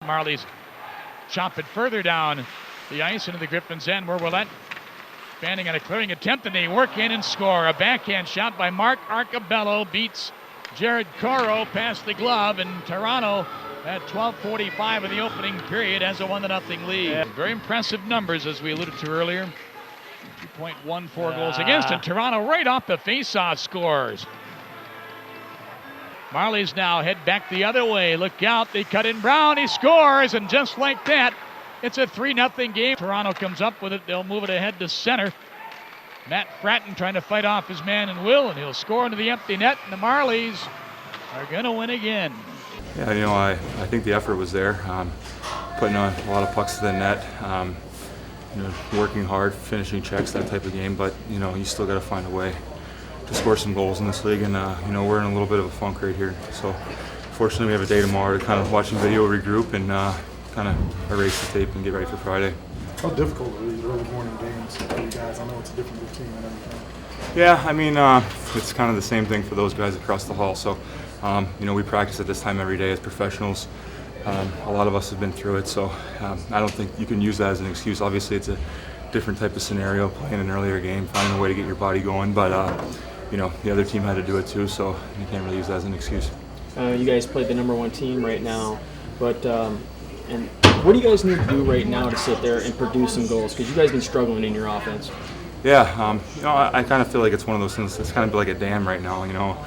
Marlies chop it further down the ice into the Griffins' end, where Ouellet standing on a clearing attempt, and they work in and score. A backhand shot by Mark Arcobello beats Jared Coro past the glove, and Toronto at 12:45 of the opening period has a 1-0 lead. Yeah. Very impressive numbers, as we alluded to earlier. 2.14 goals against, and Toronto right off the face-off scores. Marlies now head back the other way. Look out, they cut in Brown, he scores, and just like that, it's a 3-0 game. Toronto comes up with it, they'll move it ahead to center. Matt Frattin trying to fight off his man and Will, and he'll score into the empty net, and the Marlies are gonna win again. Yeah, you know, I think the effort was there. Putting on a lot of pucks to the net, you know, working hard, finishing checks, that type of game, but you know, you still got to find a way to score some goals in this league, and you know, we're in a little bit of a funk right here. So fortunately we have a day tomorrow to kind of watch the video, regroup, and kind of erase the tape and get ready for Friday. How difficult are these early morning games for you guys? I know it's a different routine and everything. Yeah, I mean, it's kind of the same thing for those guys across the hall. So, you know, we practice at this time every day as professionals. A lot of us have been through it, so I don't think you can use that as an excuse. Obviously, it's a different type of scenario, playing an earlier game, finding a way to get your body going, but you know, the other team had to do it too, so you can't really use that as an excuse. You guys played the #1 team right now, but and what do you guys need to do right now to sit there and produce some goals? Because you guys have been struggling in your offense. Yeah, you know, I kind of feel like it's one of those things. It's kind of like a dam right now, you know.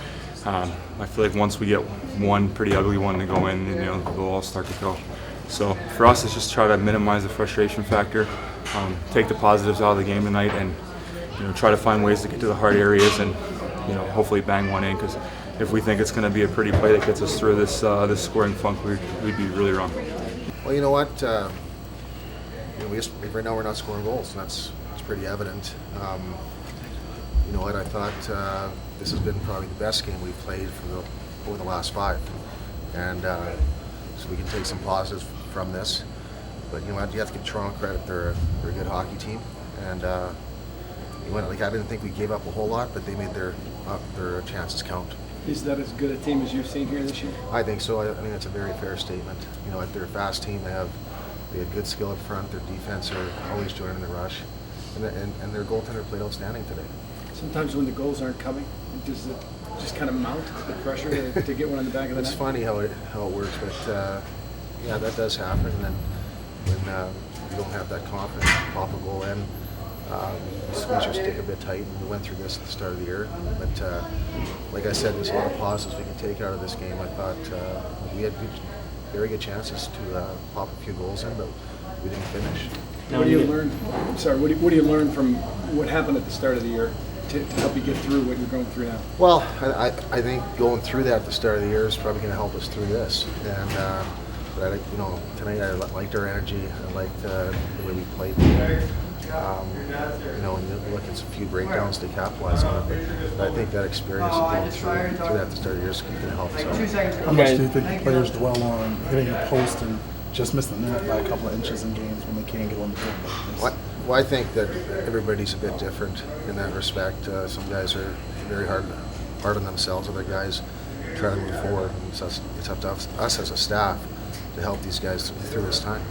I feel like once we get one pretty ugly one to go in, you know, they'll all start to go. So for us, it's just try to minimize the frustration factor, take the positives out of the game tonight, and you know, try to find ways to get to the hard areas and you know, hopefully bang one in. Because if we think it's going to be a pretty play that gets us through this this scoring funk, we'd be really wrong. Well, you know what? You know, right now we're not scoring goals, and that's pretty evident. You know what? I thought this has been probably the best game we've played over the last 5, and so we can take some positives from this. But you know what? You have to give Toronto credit; they're a good hockey team, and like I didn't think we gave up a whole lot, but they made their chances count. Is that as good a team as you've seen here this year? I think so. I think that's a very fair statement. You know, they're a fast team. They have good skill up front. Their defense are always joining the rush, and their goaltender played outstanding today. Sometimes when the goals aren't coming, does it just kind of mount the pressure to get one on the back of the net? It's funny how it works, but yeah, that does happen. And then when you don't have that confidence to pop a goal in, you squeeze your stick a bit tight, and we went through this at the start of the year. But like I said, there's a lot of positives we can take out of this game. I thought we had very good chances to pop a few goals in, but we didn't finish. Now, what do you learn? Sorry, what do you learn from what happened at the start of the year to help you get through what you're going through now? Well, I think going through that at the start of the year is probably going to help us through this. And but you know, tonight I liked our energy. I liked the way we played. You know, and you look at a few breakdowns to capitalize on it. But I think that experience of going through that at the start of the year is going to help us out. How much do you think the players dwell on hitting a post and just missing the net by a couple of inches in games when they can't get on the field? Well, I think that everybody's a bit different in that respect. Some guys are very hard on themselves. Other guys try to move forward. And so it's up to us as a staff to help these guys through this time.